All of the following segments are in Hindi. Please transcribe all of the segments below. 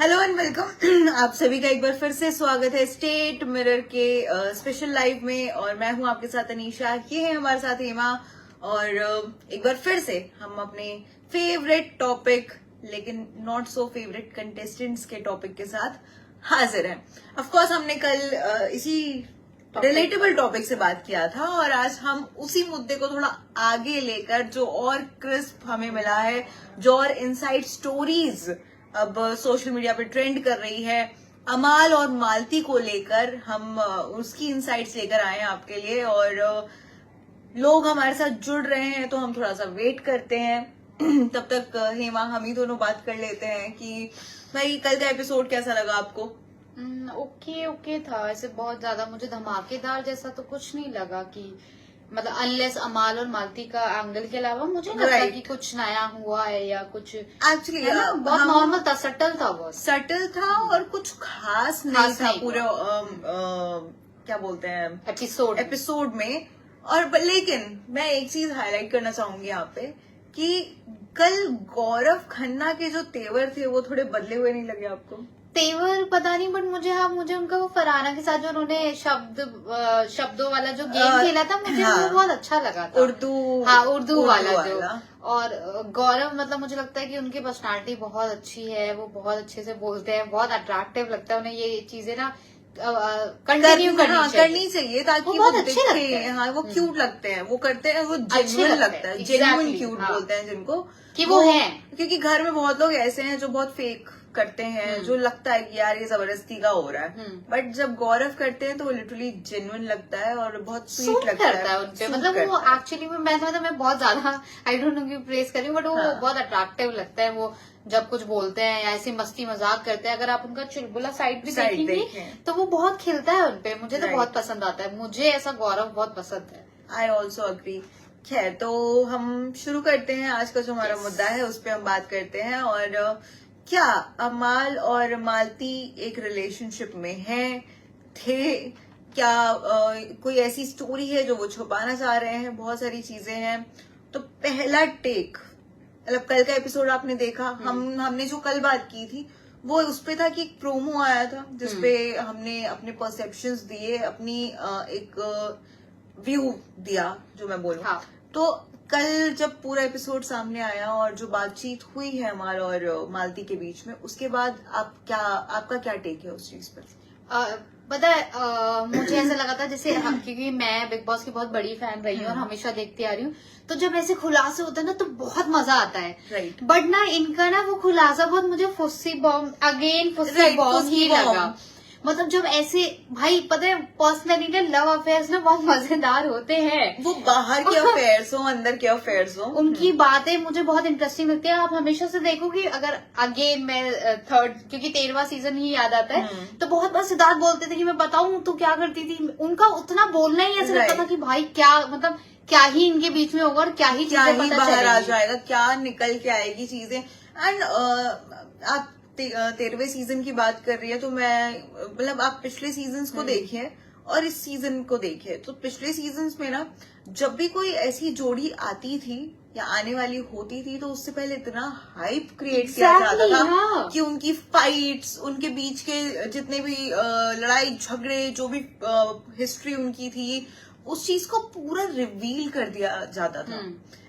Hello and welcome. आप सभी का एक बार फिर से स्वागत है स्टेट मिरर के स्पेशल लाइव में, और मैं हूं आपके साथ अनीशा। ये है हमारे साथ हेमा, और एक बार फिर से हम अपने फेवरेट टॉपिक लेकिन नॉट सो फेवरेट कंटेस्टेंट्स के टॉपिक के साथ हाजिर हैं। ऑफ कोर्स हमने कल इसी रिलेटेबल टॉपिक से बात किया था, और आज हम उसी मुद्दे को थोड़ा आगे लेकर जो और क्रिस्प हमें मिला है, जो और इनसाइड स्टोरीज अब सोशल मीडिया पे ट्रेंड कर रही है, अमाल और मालती को लेकर हम उसकी इनसाइट्स लेकर आए हैं आपके लिए। और लोग हमारे साथ जुड़ रहे हैं तो हम थोड़ा सा वेट करते हैं। तब तक हेमा हम ही दोनों बात कर लेते हैं कि भाई कल का एपिसोड कैसा लगा आपको? ओके था। ऐसे बहुत ज्यादा मुझे धमाकेदार जैसा तो कुछ नहीं लगा कि मतलब अनलेस अमाल और मालती का एंगल के अलावा मुझे नहीं लगता कि कुछ नया हुआ है या कुछ। एक्चुअली बहुत नॉर्मल था, सटल था, बहुत सटल था और कुछ खास नहीं था पूरे क्या बोलते हैं एपिसोड में। और लेकिन मैं एक चीज हाईलाइट करना चाहूंगी यहाँ पे कि कल गौरव खन्ना के जो तेवर थे वो थोड़े बदले हुए नहीं लगे आपको? तेवर पता नहीं, बट मुझे उनका वो फरहाना के साथ जो उन्होंने शब्दों वाला जो गेम खेला था, मुझे वो बहुत अच्छा लगा था। उर्दू वाला जो। और गौरव मतलब मुझे लगता है कि उनकी पर्सनालिटी बहुत अच्छी है, वो बहुत अच्छे से बोलते हैं, बहुत अट्रैक्टिव लगता है उन्हें ये चीजें ना कंटिन्यू करनी चाहिए ताकि वो अच्छे लगते हैं। हाँ, वो क्यूट लगते हैं, वो करते हैं, वो जेन्युइन लगता है, जेन्युइन क्यूट बोलते हैं जिनको कि वो है। क्योंकि घर में बहुत लोग ऐसे हैं जो बहुत फेक करते हैं, जो लगता है कि यार ये जबरदस्ती का हो रहा है, बट जब गौरव करते हैं तो वो लिटरली जेन्युइन लगता है और बहुत स्वीट लगता है उनपे। मतलब वो एक्चुअली में मैं बहुत ज्यादा आई डोंट नो कि प्रेस करी, बट वो बहुत अट्रैक्टिव लगता है। वो जब कुछ बोलते हैं या ऐसी मस्ती मजाक करते हैं, अगर आप उनका चुलबुला साइड भी देखेंगे तो वो बहुत खिलता है उनपे। मुझे तो बहुत पसंद आता है, मुझे ऐसा गौरव बहुत पसंद है। I also agree. खैर, तो हम शुरू करते हैं। आज का जो हमारा मुद्दा है उस पर हम बात करते हैं। और क्या अमाल और मालती एक रिलेशनशिप में हैं, थे क्या? कोई ऐसी स्टोरी है जो वो छुपाना चाह रहे हैं? बहुत सारी चीजें हैं। तो पहला टेक, मतलब कल का एपिसोड आपने देखा, हमने जो कल बात की थी वो उस पे था कि एक प्रोमो आया था जिसपे हमने अपने परसेप्शंस दिए, अपनी एक व्यू दिया जो मैं बोलूं। तो कल जब पूरा एपिसोड सामने आया और जो बातचीत हुई है अमाल और मालती के बीच में, उसके बाद आपका क्या टेक है उस चीज पर? पता है मुझे ऐसा लगा था जैसे क्योंकि मैं बिग बॉस की बहुत बड़ी फैन रही हूँ और हमेशा देखती आ रही हूँ, तो जब ऐसे खुलासे होते हैं ना तो बहुत मजा आता है। बट ना इनका ना वो खुलासा बहुत मुझे फुस्सी बॉम्ब ही लगा। मतलब जब ऐसे भाई पता है पर्सनली ना लव अफेयर्स ना बहुत मजेदार होते हैं। वो बाहर के अफेयर्स हो, अंदर के अफेयर्स हो, उनकी बातें मुझे बहुत इंटरेस्टिंग लगती है। आप हमेशा से देखोगे, अगर अगेन मैं थर्ड, क्योंकि 13वां सीजन ही याद आता है, तो बहुत बार सिद्धार्थ बोलते थे कि मैं बताऊं तो क्या करती थी। उनका उतना बोलना ही ऐसा लगता था कि भाई क्या मतलब क्या ही इनके बीच में होगा और क्या ही बाहर आ जाएगा, क्या निकल के आएगी चीजें। एंड आप 13वें सीजन की बात कर रही है, तो मैं मतलब आप पिछले सीजन्स को देखिए और इस सीजन को देखिए, तो पिछले सीजन्स में ना जब भी कोई ऐसी जोड़ी आती थी या आने वाली होती थी तो उससे पहले इतना हाइप क्रिएट किया जाता था कि उनकी फाइट्स, उनके बीच के जितने भी लड़ाई झगड़े, जो भी हिस्ट्री उनकी थी, उस चीज को पूरा रिवील कर दिया जाता था।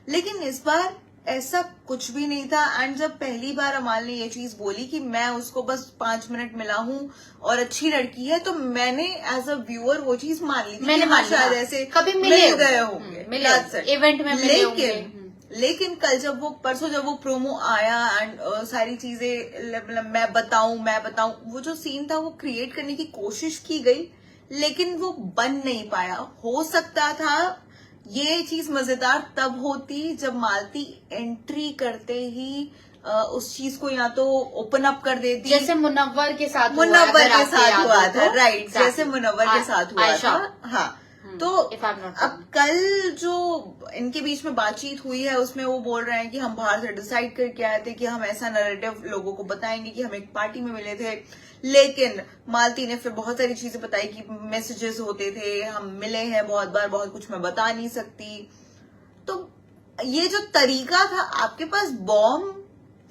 लेकिन इस बार ऐसा कुछ भी नहीं था। एंड जब पहली बार अमाल ने ये चीज बोली कि मैं उसको बस 5 मिनट मिला हूँ और अच्छी लड़की है, तो मैंने एज अ व्यूअर वो चीज मान ली थी। मैंने शायद ऐसे कभी मिल गए होंगे इवेंट में, लेकिन कल जब वो परसों जब वो प्रोमो आया एंड सारी चीजें मैं बताऊं, वो जो सीन था वो क्रिएट करने की कोशिश की गई, लेकिन वो बन नहीं पाया। हो सकता था ये चीज मजेदार तब होती जब मालती एंट्री करते ही उस चीज को या तो ओपन अप कर देती, जैसे मुनव्वर के साथ हुआ था। राइट, जैसे मुनव्वर के साथ हुआ था। हाँ, तो अब कल जो इनके बीच में बातचीत हुई है उसमें वो बोल रहे हैं कि हम बाहर से डिसाइड करके आए थे कि हम ऐसा नैरेटिव लोगों को बताएंगे कि हम एक पार्टी में मिले थे, लेकिन मालती ने फिर बहुत सारी चीजें बताई कि मैसेजेस होते थे, हम मिले हैं बहुत बार, बहुत कुछ मैं बता नहीं सकती। तो ये जो तरीका था, आपके पास बॉम्ब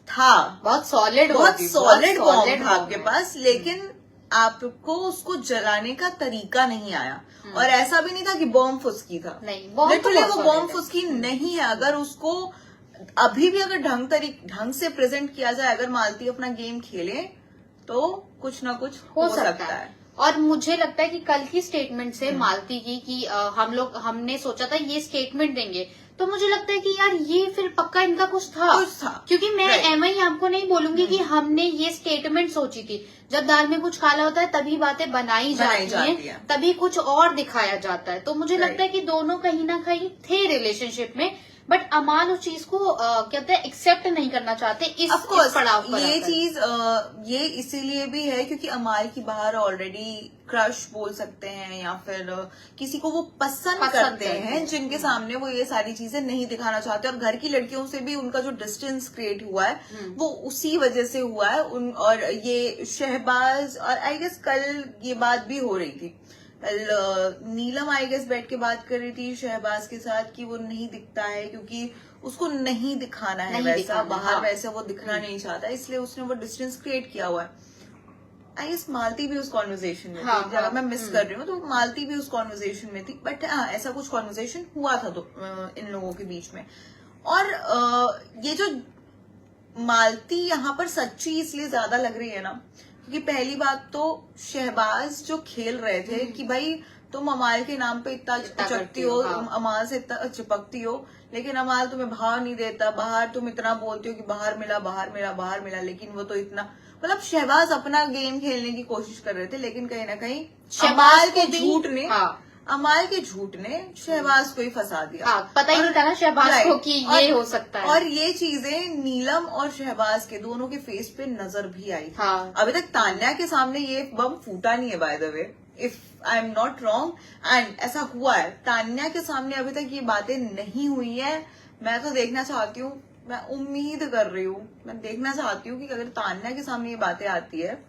था, बहुत सॉलिड बहुत सॉलिड बॉम्ब था आपके है। पास, लेकिन आपको उसको जलाने का तरीका नहीं आया। और ऐसा भी नहीं था कि बॉम्ब फुसकी था, नहीं, बॉम्ब तो लिटरली बहुत वो solid बॉम्ब है। फुसकी नहीं है। अगर उसको अभी भी अगर ढंग से प्रेजेंट किया जाए, अगर मालती अपना गेम खेले तो कुछ ना कुछ हो सकता है। और मुझे लगता है कि कल की स्टेटमेंट से मालती की कि हमने सोचा था ये स्टेटमेंट देंगे, तो मुझे लगता है कि यार ये फिर पक्का इनका कुछ था। क्योंकि मैं एमआई आपको नहीं बोलूंगी कि हमने ये स्टेटमेंट सोची थी। जब दाल में कुछ काला होता है तभी बातें बनाई जाती हैं, तभी कुछ और दिखाया जाता है। तो मुझे लगता है कि दोनों कहीं ना कहीं थे रिलेशनशिप में, बट अमाल उस चीज को कहते हैं एक्सेप्ट नहीं करना चाहते इस पड़ाव पर। ये चीज ये इसीलिए भी है क्योंकि अमाल की बाहर ऑलरेडी क्रश बोल सकते हैं, या फिर किसी को वो पसंद करते हैं जिनके सामने वो ये सारी चीजें नहीं दिखाना चाहते। और घर की लड़कियों से भी उनका जो डिस्टेंस क्रिएट हुआ है वो उसी वजह से हुआ है। और ये शहबाज, और आई गेस कल ये बात भी हो रही थी, कल नीलम आई गेस बैठ के बात कर रही थी शहबाज के साथ कि वो नहीं दिखता है क्योंकि उसको नहीं दिखाना है वैसा बाहर, वैसे वो दिखना नहीं चाहता, इसलिए उसने वो डिस्टेंस क्रिएट किया हुआ है। आई गेस मालती भी उस कॉन्वर्जेशन में थी, जब मैं मिस कर रही हूँ तो मालती भी उस कॉन्वर्जेशन में थी, बट हाँ ऐसा कुछ कॉन्वर्जेशन हुआ था इन लोगों के बीच में। और ये जो मालती यहाँ पर सच्ची इसलिए ज्यादा लग रही है ना, क्योंकि पहली बात तो शहबाज जो खेल रहे थे कि भाई तुम अमाल के नाम पे इतना चिपकती हो, अमाल से इतना चिपकती हो, लेकिन अमाल तुम्हें भाव नहीं देता, बाहर तुम इतना बोलती हो कि बाहर मिला बाहर मिला बाहर मिला, लेकिन वो तो इतना, मतलब शहबाज अपना गेम खेलने की कोशिश कर रहे थे, लेकिन कहीं ना कहीं अमाल के झूठ ने शहबाज को ही फंसा दिया। पता ही नहीं था ना शहबाज को कि ये हो सकता है। और ये चीजें नीलम और शहबाज के दोनों के फेस पे नजर भी आई थी। अभी तक तान्या के सामने ये बम फूटा नहीं है, by the way, if I am not wrong, and ऐसा हुआ है। तान्या के सामने अभी तक ये बातें नहीं हुई है। मैं तो देखना चाहती हूँ, मैं उम्मीद कर रही हूँ, मैं देखना चाहती हूँ कि अगर तान्या के सामने ये बातें आती है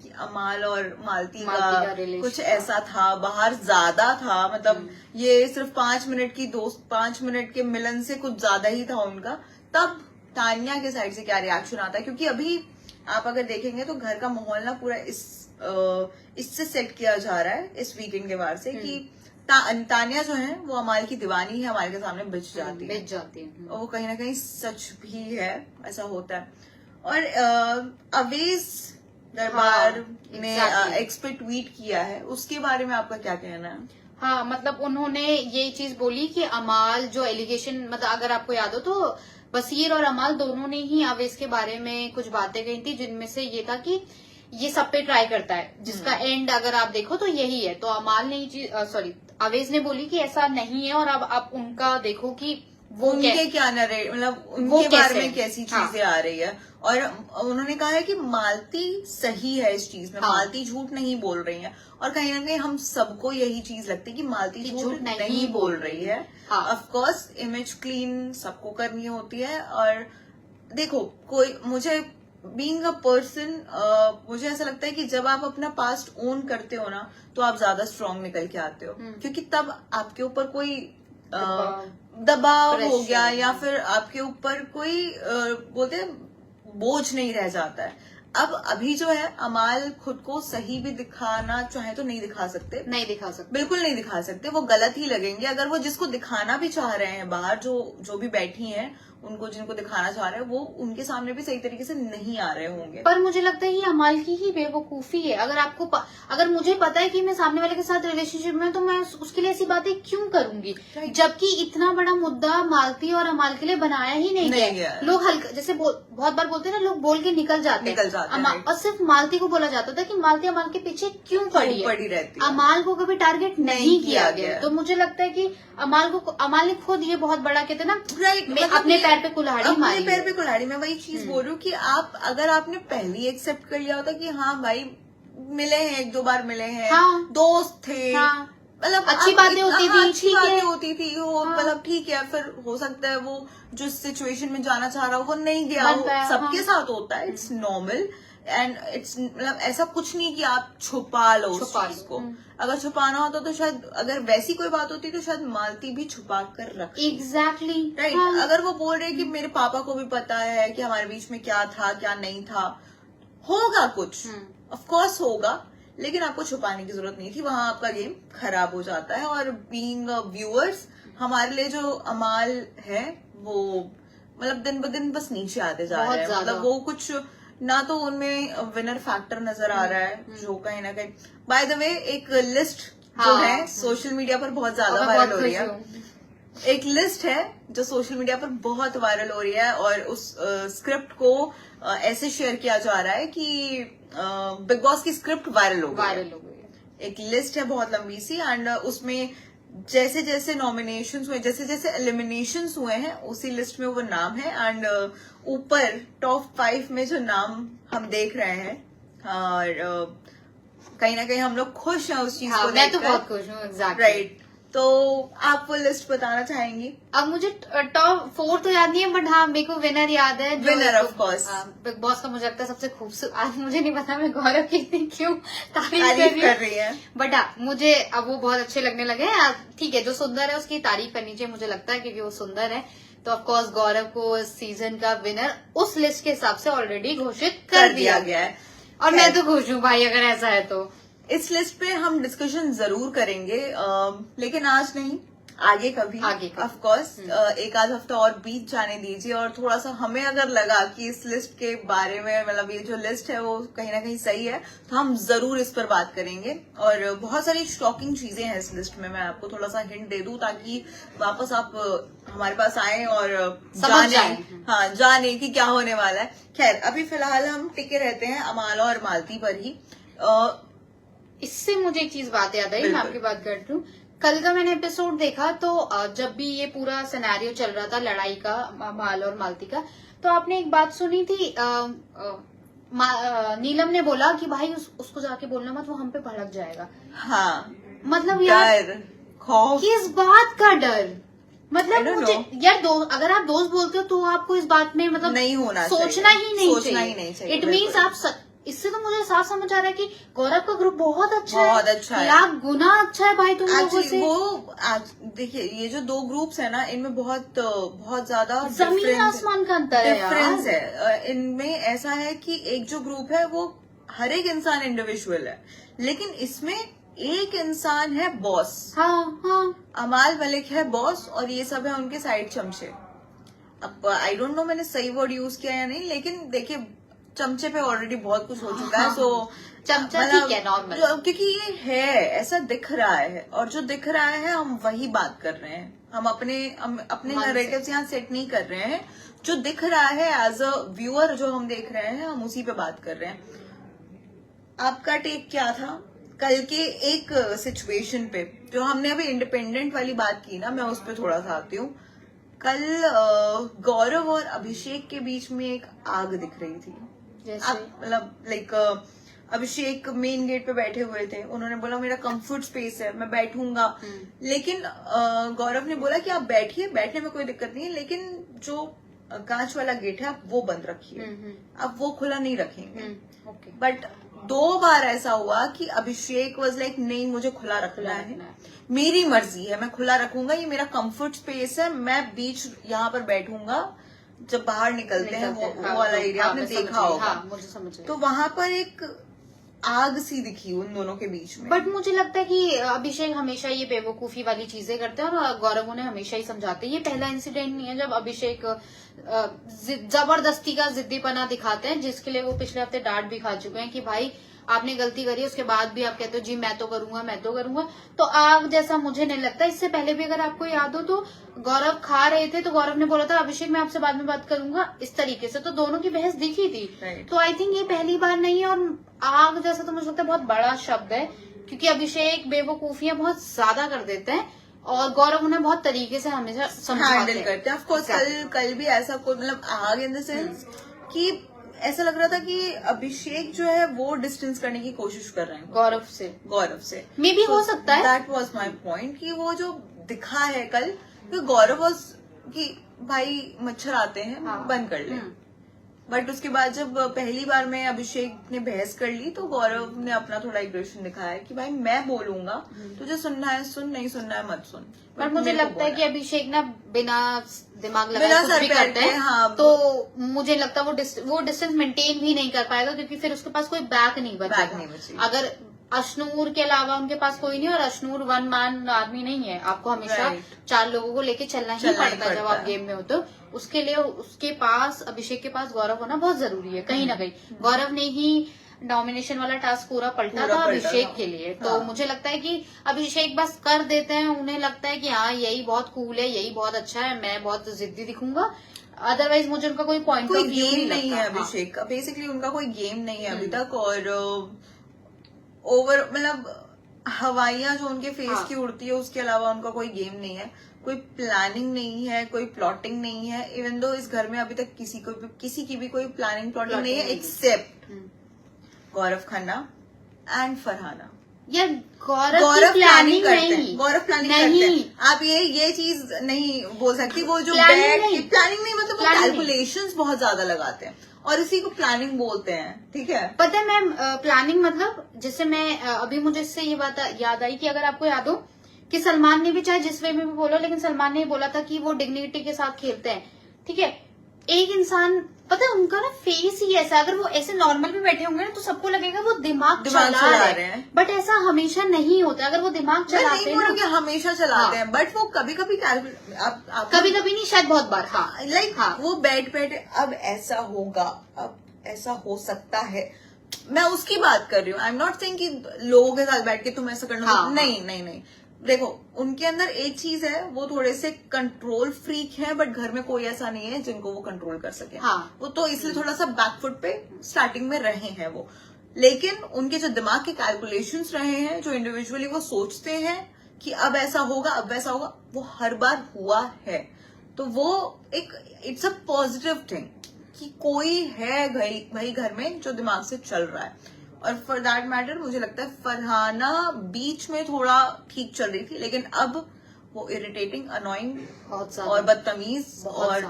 कि अमाल और मालती का कुछ ऐसा था, बाहर ज्यादा था, मतलब ये सिर्फ 5 मिनट के मिलन से कुछ ज्यादा ही था उनका, तब तान्या के साइड से क्या रिएक्शन आता है। क्योंकि अभी आप अगर देखेंगे तो घर का माहौल ना पूरा इससे सेट किया जा रहा है इस वीकेंड के बाद से कि तान्या जो है वो अमाल की दीवानी है, अमाल के सामने बिछ जाती है। और वो कहीं ना कहीं सच भी है, ऐसा होता है। और अवेज दरबार ने एक्स पे ट्वीट किया है, उसके बारे में आपका क्या कहना है? हाँ, मतलब उन्होंने ये चीज बोली कि अमाल जो एलिगेशन, मतलब अगर आपको याद हो तो बसीर और अमाल दोनों ने ही अवेज के बारे में कुछ बातें कही थी, जिनमें से ये था कि ये सब पे ट्राई करता है, जिसका एंड अगर आप देखो तो यही है। तो अमाल ने अवेज ने बोली कि ऐसा नहीं है, और अब आप उनका देखो कि वो उनके क्या मतलब उनके बारे में कैसी चीजें आ रही है। और उन्होंने कहा है कि मालती सही है इस चीज में, मालती झूठ नहीं बोल रही है। और कहीं ना कहीं हम सबको यही चीज लगती है कि मालती झूठ नहीं बोल रही है। ऑफ कोर्स इमेज क्लीन सबको करनी होती है। और देखो, कोई मुझे बीइंग अ पर्सन मुझे ऐसा लगता है कि जब आप अपना पास्ट ओन करते हो ना, तो आप ज्यादा स्ट्रांग निकल के आते हो, क्योंकि तब आपके ऊपर कोई दबाव हो गया या फिर आपके ऊपर कोई बोलते हैं बोझ नहीं रह जाता है। अब अभी जो है अमाल खुद को सही भी दिखाना चाहे तो नहीं दिखा सकते, बिल्कुल नहीं दिखा सकते, वो गलत ही लगेंगे। अगर वो जिसको दिखाना भी चाह रहे हैं बाहर, जो भी बैठी हैं, उनको जिनको दिखाना चाह रहे हैं, वो उनके सामने भी सही तरीके से नहीं आ रहे होंगे। पर मुझे लगता है ये अमाल की ही बेवकूफी है। अगर मुझे पता है कि मैं सामने वाले के साथ रिलेशनशिप में, तो मैं उसके लिए ऐसी बातें क्यों करूंगी, जबकि इतना बड़ा मुद्दा मालती और अमाल के लिए बनाया ही नहीं गया। लोग हल्का, जैसे बहुत बार बोलते हैं ना, लोग बोल के निकल जाते हैं, और सिर्फ मालती को बोला जाता था कि मालती अमाल के पीछे क्यों पड़ी रहती है। अमाल को कभी टारगेट नहीं किया गया। तो मुझे लगता है कि अमाल ने खुद ये बहुत बड़ा, कहते ना, अपने पैर पे कुल्हाड़ी मारी। मैं वही चीज बोल रही हूँ कि अगर आपने पहले एक्सेप्ट कर लिया होता कि हाँ भाई मिले हैं, 1-2 बार मिले हैं, दोस्त थे, मतलब अच्छी बातें होती थी, मतलब ठीक है, फिर हो सकता है वो जो सिचुएशन में जाना चाह रहा हो वो नहीं गया हो, सबके साथ होता है, इट्स नॉर्मल। एंड इट्स मतलब ऐसा कुछ नहीं कि आप छुपा लो उस चीज को। अगर छुपाना होता तो शायद, अगर वैसी कोई बात होती तो शायद मालती भी छुपा कर रखती। Exactly right. अगर वो बोल रहे कि मेरे पापा को भी पता है कि हमारे बीच में क्या था क्या नहीं था, होगा कुछ, ऑफ कोर्स होगा, लेकिन आपको छुपाने की जरूरत नहीं थी। वहां आपका गेम खराब हो जाता है। और बीइंग व्यूअर्स, हमारे लिए जो अमाल है वो मतलब दिन ब दिन बस नीचे आते जा रहे हैं। मतलब वो कुछ ना तो उनमें विनर फैक्टर नजर आ रहा है, जो कहीं ना कहीं, बाय द वे एक लिस्ट जो है सोशल मीडिया पर बहुत ज्यादा वायरल हो रही है। एक लिस्ट है जो सोशल मीडिया पर बहुत वायरल हो रही है और उस स्क्रिप्ट को ऐसे शेयर किया जा रहा है कि बिग बॉस की स्क्रिप्ट वायरल हो गई। एक लिस्ट है बहुत लंबी सी, एंड उसमें जैसे जैसे नॉमिनेशंस हुए, जैसे जैसे एलिमिनेशंस हुए हैं, उसी लिस्ट में वो नाम है। एंड ऊपर टॉप 5 में जो नाम हम देख रहे हैं, और कहीं ना कहीं हम लोग खुश हैं उस चीज को। मैं तो बहुत खुश हूँ। एग्जैक्टली। राइट। तो आप वो लिस्ट बताना चाहेंगी? अब मुझे टॉप 4 तो याद नहीं है, बट हाँ मेरे को विनर याद है। Winner of course big boss का मुझे लगता है सबसे खूबसूरत, आज मुझे नहीं पता मैं गौरव की इतनी क्यों तारीफ कर रही है, बट हाँ मुझे अब वो बहुत अच्छे लगने लगे हैं। ठीक है, जो सुंदर है उसकी तारीफ करनी चाहिए मुझे लगता है, क्योंकि वो सुंदर है। तो ऑफ कोर्स गौरव को इस सीजन का विनर उस लिस्ट के हिसाब से ऑलरेडी घोषित कर दिया गया है। और मैं तो खुश हूँ भाई, अगर ऐसा है तो। इस लिस्ट पे हम डिस्कशन जरूर करेंगे, लेकिन आज नहीं, आगे कभी। ऑफ कोर्स एक आध हफ्ता और बीत जाने दीजिए, और थोड़ा सा हमें अगर लगा कि इस लिस्ट के बारे में, मतलब ये जो लिस्ट है वो कहीं ना कहीं सही है, तो हम जरूर इस पर बात करेंगे। और बहुत सारी शॉकिंग चीजें हैं इस लिस्ट में, मैं आपको थोड़ा सा हिंट दे दूं ताकि वापस आप हमारे पास आए और जाने कि क्या होने वाला है। खैर, अभी फिलहाल हम टिके रहते हैं अमाला और मालती पर ही। इससे मुझे एक चीज बात याद आई, मैं आपकी बात करती हूँ। कल का मैंने एपिसोड देखा, तो जब भी ये पूरा सिनेरियो चल रहा था लड़ाई का, अमाल और मालती का, तो आपने एक बात सुनी थी, नीलम ने बोला कि भाई उसको जाके बोलना मत, वो हम पे भड़क जाएगा। हाँ, मतलब यार किस बात का डर? मतलब मुझे यार, अगर आप दोस्त बोलते हो तो आपको इस बात में मतलब नहीं होना, सोचना ही नहीं चाहिए। इट मीन्स आप इससे तो मुझे साफ समझ आ रहा है कि गौरव का ग्रुप बहुत अच्छा है, लाख गुना अच्छा है भाई तुम लोगों से। वो देखिए, ये जो दो ग्रुप्स है ना, इनमें बहुत ज्यादा जमीन आसमान का अंतर है, डिफरेंस है। इनमें ऐसा है कि एक जो ग्रुप है वो हर एक इंसान इंडिविजुअल है, लेकिन इसमें एक इंसान है बॉस। हाँ। अमाल मलिक है बॉस, और ये सब है उनके साइड चमचे। अब आई डोंट नो मैंने सही वर्ड यूज किया या नहीं, लेकिन देखिए चमचे पे ऑलरेडी बहुत कुछ हो चुका है। सो चमचा ठीक है, नॉर्मल, क्योंकि ये है, ऐसा दिख रहा है, और जो दिख रहा है हम वही बात कर रहे हैं। हम अपने नैरेटिव्स यहाँ सेट नहीं कर रहे हैं। जो दिख रहा है एज अ व्यूअर, जो हम देख रहे हैं, हम उसी पे बात कर रहे हैं। आपका टेक क्या था कल के एक सिचुएशन पे, जो हमने अभी इंडिपेंडेंट वाली बात की ना, मैं उस पर थोड़ा सा आती हूँ। कल गौरव और अभिषेक के बीच में एक आग दिख रही थी। मतलब लाइक अभिषेक मेन गेट पे बैठे हुए थे, उन्होंने बोला मेरा कंफर्ट स्पेस है, मैं बैठूंगा। लेकिन गौरव ने बोला कि आप बैठिए, बैठने में कोई दिक्कत नहीं है, लेकिन जो कांच वाला गेट है आप वो बंद रखिए, आप वो खुला नहीं रखेंगे। बट 2 बार ऐसा हुआ कि अभिषेक वाज लाइक नहीं, मुझे खुला रखना है, मेरी मर्जी है, मैं खुला रखूंगा, ये मेरा कंफर्ट स्पेस है, मैं बीच यहाँ पर बैठूंगा। जब बाहर निकलते हैं वो वाला एरिया आपने देखा होगा। मुझे समझ तो वहां पर एक आग सी दिखी उन दोनों के बीच में। बट मुझे लगता है कि अभिषेक हमेशा ये बेवकूफी वाली चीजें करते हैं, और गौरव उन्हें हमेशा ही समझाते हैं। ये पहला इंसिडेंट नहीं है जब अभिषेक जबरदस्ती का जिद्दीपना दिखाते हैं, जिसके लिए वो पिछले हफ्ते डांट भी खा चुके हैं कि भाई आपने गलती करी, उसके बाद भी आप कहते हो जी मैं तो करूंगा। तो आग जैसा मुझे नहीं लगता। इससे पहले भी अगर आपको याद हो तो गौरव खा रहे थे, तो गौरव ने बोला था अभिषेक मैं आपसे बाद में बात करूंगा, इस तरीके से। तो दोनों की बहस दिखी थी। तो आई थिंक ये पहली बार नहीं है। और आग जैसा तो मुझे लगता है बहुत बड़ा शब्द है, क्योंकि अभिषेक बेवकूफियां बहुत ज्यादा कर देते हैं, और गौरव उन्हें बहुत तरीके से हमेशा हैंडल करते हैं। ऑफकोर्स कल भी ऐसा कोई मतलब आग इन द सेंस कि ऐसा लग रहा था कि अभिषेक जो है वो डिस्टेंस करने की कोशिश कर रहे हैं गौरव से। मे भी हो सकता है। दैट वाज माय पॉइंट कि वो जो दिखा है कल, कि गौरव वाज कि भाई मच्छर आते हैं, बंद कर ले। बट उसके बाद जब पहली बार में अभिषेक ने बहस कर ली तो गौरव ने अपना थोड़ा एग्रेशन दिखाया कि भाई मैं बोलूंगा, तुझे सुनना है सुन, नहीं सुनना है मत सुन। पर मुझे लगता है कि अभिषेक ना बिना दिमाग लगाए बिना कुछ सर भी पे करता है, हाँ, तो मुझे लगता है वो डिस्टेंस मेंटेन भी नहीं कर पाएगा, क्योंकि फिर उसके पास कोई बैक नहीं बचेगा। अगर अशनूर के अलावा उनके पास कोई नहीं, और अशनूर वन मैन आर्मी नहीं है, आपको हमेशा 4 लोगों को लेके चलना ही पड़ता है जब आप गेम में हो। तो उसके लिए उसके पास, अभिषेक के पास गौरव होना बहुत जरूरी है। कहीं ना कहीं गौरव ने ही डोमिनेशन वाला टास्क पूरा पलटा था अभिषेक के लिए। तो मुझे लगता है कि अभिषेक बस कर देते हैं, उन्हें लगता है कि हाँ यही बहुत कूल है, यही बहुत अच्छा है, मैं बहुत जिद्दी दिखूंगा। अदरवाइज मुझे उनका कोई पॉइंट ऑफ व्यू नहीं है अभिषेक का, बेसिकली उनका कोई गेम नहीं है अभी तक। और ओवर मतलब हवाइयां जो उनके फेस की उड़ती है, उसके अलावा उनका कोई गेम नहीं है, कोई प्लानिंग नहीं है, कोई प्लॉटिंग नहीं है। इवन दो इस घर में अभी तक किसी की भी कोई प्लानिंग प्लॉटिंग नहीं है, एक्सेप्ट गौरव खन्ना एंड फरहाना। यार गौरव प्लानिंग करते हैं, गौरव प्लानिंग करते हैं। आप ये चीज नहीं बोल सकती, वो जो प्लानिंग नहीं मतलब वो कैलकुलेशंस बहुत ज्यादा लगाते हैं और इसी को प्लानिंग बोलते हैं। ठीक है, पता है मैम, प्लानिंग मतलब जैसे मैं अभी मुझे इससे ये बात याद आई कि अगर आपको याद हो कि सलमान ने भी, चाहे जिस वे में भी बोलो, लेकिन सलमान ने बोला था कि वो डिग्निटी के साथ खेलते हैं। ठीक है, एक इंसान, पता है उनका ना फेस ही ऐसा, अगर वो ऐसे नॉर्मल भी बैठे होंगे ना तो सबको लगेगा वो दिमाग चला रहे हैं, बट ऐसा हमेशा नहीं होता। अगर वो दिमाग चलाते हैं ना, हमेशा चलाते हैं, बट वो कभी कभी नहीं, शायद बहुत बार, हाँ लाइक वो बैठ अब ऐसा होगा, अब ऐसा हो सकता है, मैं उसकी बात कर रही हूँ। आई एम नॉट सेइंग कि लोगों के साथ बैठ के तुम ऐसा करना, नहीं। देखो उनके अंदर एक चीज है, वो थोड़े से कंट्रोल फ्रीक है, बट घर में कोई ऐसा नहीं है जिनको वो कंट्रोल कर सके। वो तो इसलिए थोड़ा सा बैकफुट पे स्टार्टिंग में रहे हैं वो, लेकिन उनके जो दिमाग के कैलकुलेशंस रहे हैं, जो इंडिविजुअली वो सोचते हैं कि अब ऐसा होगा, अब वैसा होगा, वो हर बार हुआ है। तो वो एक इट्स अ पॉजिटिव थिंग कि कोई है भाई घर में जो दिमाग से चल रहा है। और फॉर दैट मैटर मुझे लगता है फरहाना बीच में थोड़ा ठीक चल रही थी, लेकिन अब वो इरिटेटिंग, अनोइंग और बदतमीज और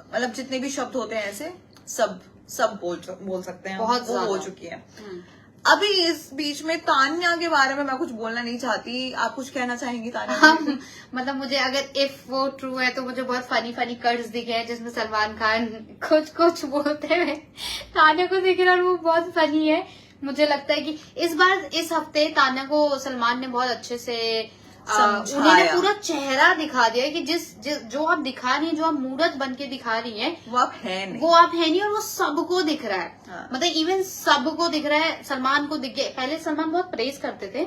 मतलब जितने भी शब्द होते हैं ऐसे सब बोल सकते हैं, बहुत वो हो चुकी है। अभी इस बीच में तान्या के बारे में मैं कुछ बोलना नहीं चाहती, आप कुछ कहना चाहेंगी तान्या? मतलब मुझे, अगर इफ वो ट्रू है तो मुझे बहुत फनी कट्स दिखे हैं जिसमें सलमान खान कुछ बोलते हुए तान्या को दिख रहा है, वो बहुत फनी है। मुझे लगता है कि इस हफ्ते तान्या को सलमान ने बहुत अच्छे से उन्होंने पूरा चेहरा दिखा दिया कि जो आप दिखा रही है, जो आप मूर्त बन के दिखा रही है, वो आप है नहीं, और वो सबको दिख रहा है। मतलब इवन सबको दिख रहा है। सलमान को दिख गया, पहले सलमान बहुत प्रेस करते थे,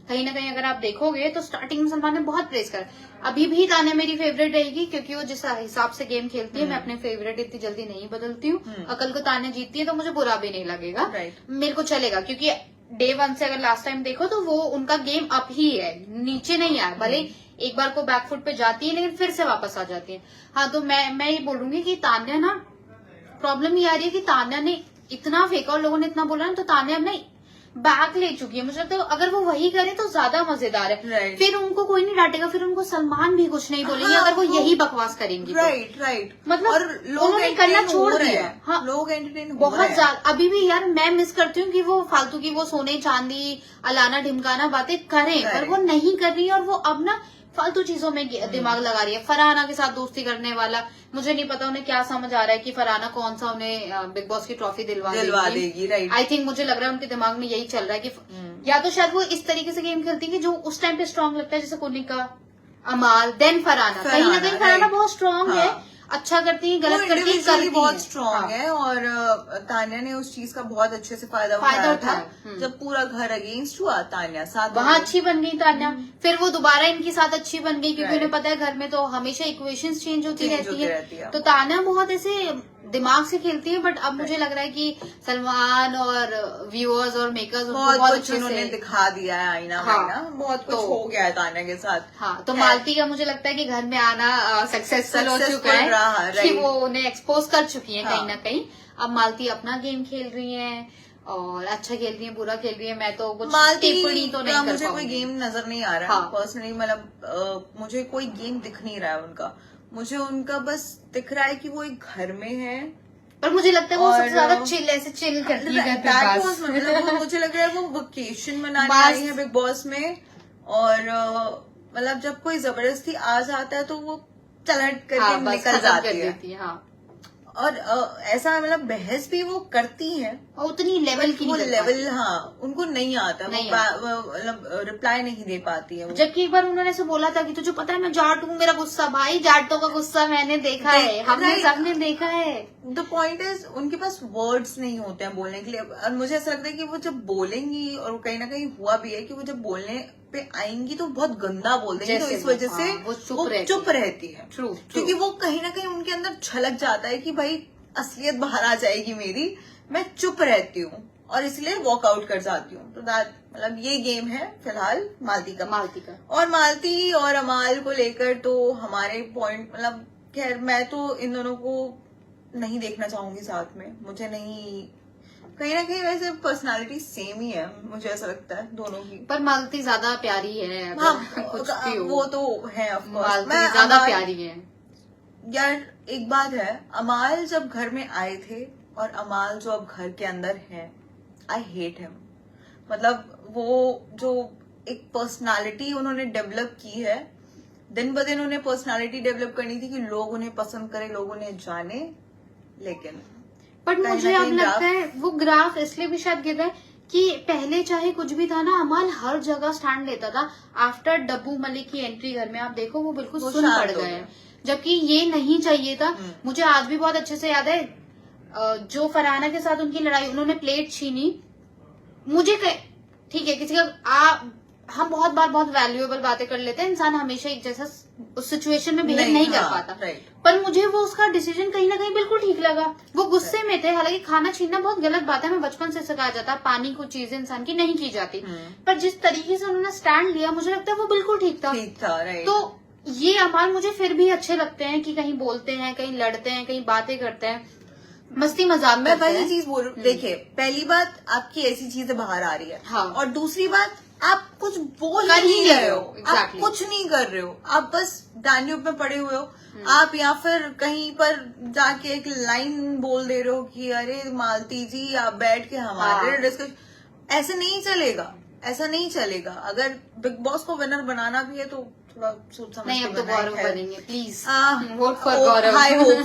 कहीं ना कहीं अगर आप देखोगे तो स्टार्टिंग में सलमान ने बहुत प्रेस कर। अभी भी तान्या मेरी फेवरेट रहेगी, क्योंकि वो जिस हिसाब से गेम खेलती है, मैं अपने फेवरेट इतनी जल्दी नहीं बदलती हूँ। अकल को तान्या जीतती है तो मुझे बुरा भी नहीं लगेगा, मेरे को चलेगा, क्योंकि डे 1 से अगर लास्ट टाइम देखो तो वो उनका गेम अप ही है, नीचे नहीं आया। भले एक बार को बैकफुट पे जाती है लेकिन फिर से वापस आ जाती है। हाँ, तो मैं ये बोलूंगी कि तान्या ना, प्रॉब्लम ये आ रही है कि तान्या ने इतना फेंका और लोगों ने इतना बोला ना, तो तान्या अब नहीं बैक ले चुकी है। मुझे लगता है अगर वो वही करे तो ज्यादा मजेदार है। फिर उनको कोई नहीं डांटेगा, फिर उनको सलमान भी कुछ नहीं बोलेंगे अगर वो यही बकवास करेंगी। राइट मतलब और उन्होंने करना छोड़ दिया। हाँ, लोग एंटरटेन बहुत ज्यादा। अभी भी यार मैं मिस करती हूँ कि वो फालतू की वो सोने चांदी अलाना ढिमकाना बातें करें, पर वो नहीं कर रही है। और वो अब ना फालतू चीजों में दिमाग लगा रही है। फरहाना के साथ दोस्ती करने वाला, मुझे नहीं पता उन्हें क्या समझ आ रहा है कि फरहाना कौन सा उन्हें बिग बॉस की ट्रॉफी दिलवा देगी। आई थिंक मुझे लग रहा है उनके दिमाग में यही चल रहा है कि या तो शायद वो इस तरीके से गेम खेलती है कि जो उस टाइम पे स्ट्रांग लगता है, जैसे कुनिका, अमाल, देन फरहाना। कहीं ना कहीं फरहाना बहुत स्ट्रांग है, अच्छा करती है, गलत करती है, बहुत स्ट्रांग है। और तान्या ने उस चीज का बहुत अच्छे से फायदा उठाया। जब पूरा घर अगेंस्ट हुआ, तान्या साथ वहाँ अच्छी बन गई तान्या। फिर वो दोबारा इनके साथ अच्छी बन गई, क्योंकि उन्हें पता है घर में तो हमेशा इक्वेशंस चेंज होती रहती है। तो तान्या बहुत ऐसे दिमाग से खेलती है। बट अब मुझे लग रहा है कि सलमान और व्यूअर्स और मेकर्स बहुत अच्छे से दिखा दिया है आईना में, बहुत कुछ हो गया है तान्या के साथ। हाँ, तो मालती का मुझे लगता है कि घर में आना सक्सेसफुल हो चुका है, कि वो उन्हें एक्सपोज कर चुकी है कहीं ना कहीं। अब मालती अपना गेम खेल रही है और अच्छा खेल रही है, बुरा खेल रही है, मैं तो कुछ टिप्पणी तो नहीं कर मुझे कोई गेम नजर नहीं आ रहा है पर्सनली। मतलब मुझे कोई गेम दिख नहीं रहा है उनका। मुझे उनका बस दिख रहा है कि वो एक घर में है, पर मुझे लगता है वो और सबसे ज्यादा चिल ऐसे चिल करती है घर पे बस। मतलब मुझे लग रहा है वो वेकेशन मनाने आई है बिग बॉस में, और मतलब जब कोई जबरदस्ती आ जाता है तो वो चलट करके निकल जाती है। हाँ। और ऐसा मतलब बहस भी वो करती है और उतनी लेवल की वो नहीं लेवल, हाँ उनको नहीं आता, मतलब रिप्लाई नहीं दे पाती है वो। जबकि एक बार उन्होंने ऐसे बोला था कि तुझे पता है मैं जाट हूँ, मेरा गुस्सा, भाई जाटों का गुस्सा मैंने देखा है, हमने सबने देखा है। द पॉइंट इज उनके पास वर्ड्स नहीं होते हैं बोलने के लिए, और मुझे ऐसा लगता है कि वो जब बोलेंगी, और कहीं ना कहीं हुआ भी है कि वो जब बोलने पे आएंगी तो बहुत गंदा बोल देंगी, तो इस वजह से वो चुप रहती है। क्योंकि वो कहीं ना कहीं उनके अंदर छलक जाता है कि भाई असलियत बाहर आ जाएगी मेरी, मैं चुप रहती हूँ और इसलिए वॉकआउट कर जाती हूँ। तो मतलब ये गेम है फिलहाल मालती का। और मालती और अमाल को लेकर तो हमारे पॉइंट, मतलब खैर मैं तो इन दोनों को नहीं देखना चाहूंगी साथ में, मुझे नहीं, कहीं ना कहीं वैसे पर्सनालिटी सेम ही है, मुझे ऐसा लगता है दोनों की। पर मालती ज्यादा प्यारी है। हाँ, कुछ भी हो, वो तो है ऑफ कोर्स, मालती ज्यादा प्यारी है। यार एक बात है, अमाल जब घर में आए थे और अमाल जो अब घर के अंदर है, आई हेट हिम। मतलब वो जो एक पर्सनालिटी उन्होंने डेवलप की है, दिन ब दिन उन्हें पर्सनालिटी डेवलप करनी थी कि लोग उन्हें पसंद करें, लोग उन्हें जाने, लेकिन बट मुझे अब लगता है वो ग्राफ इसलिए भी शायद गिर रहा है कि पहले चाहे कुछ भी था ना, अमाल हर जगह स्टैंड लेता था। आफ्टर डब्बू मलिक की एंट्री घर में आप देखो वो बिल्कुल सुन पड़ गए, जबकि ये नहीं चाहिए था। मुझे आज भी बहुत अच्छे से याद है जो फरहाना के साथ उनकी लड़ाई, उन्होंने प्लेट छीनी, मुझे ठीक है किसी का हम बहुत बार बहुत वैल्यूएबल बातें कर लेते हैं, इंसान हमेशा एक जैसा उस सिचुएशन में बिहेव नहीं कर पाता, पर मुझे वो उसका डिसीजन कहीं ना कहीं बिल्कुल ठीक लगा। वो गुस्से में थे, हालांकि खाना छीनना बहुत गलत बात है, हमें बचपन से सिखाया जाता है पानी को चीजें इंसान की नहीं की जाती, पर जिस तरीके से उन्होंने स्टैंड लिया मुझे लगता है वो बिल्कुल ठीक था। तो ये अमाल मुझे फिर भी अच्छे लगते हैं कि कहीं बोलते हैं, कहीं लड़ते हैं, कहीं बातें करते हैं, मस्ती मजाक में। मैं वही चीज बोल रही हूँ, देखिए पहली बात आपकी ऐसी चीजें बाहर आ रही है, हाँ। और दूसरी बात आप कुछ बोल नहीं रहे हो, आप कुछ नहीं कर रहे हो, आप बस डांडियों में पड़े हुए हो, आप या फिर कहीं पर जाके एक लाइन बोल दे रहे हो कि अरे मालती जी आप बैठ के हमारे डिस्कशन, ऐसे नहीं चलेगा, ऐसा नहीं चलेगा। अगर बिग बॉस को विनर बनाना भी है तो थोड़ा सोच समझ के गौरव बनेंगे please, vote for Gaurav.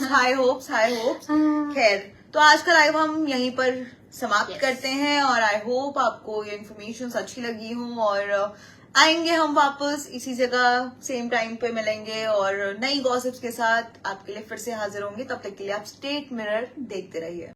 High hopes. खैर, तो आज का लाइव हम यहीं पर समाप्त करते हैं, और आई होप आपको ये इन्फॉर्मेशन अच्छी लगी हो, और आएंगे हम वापस इसी जगह सेम टाइम पे मिलेंगे और नई गॉसिप्स के साथ आपके लिए फिर से हाजिर होंगे। तब तक के लिए आप स्टेट मिरर देखते रहिए।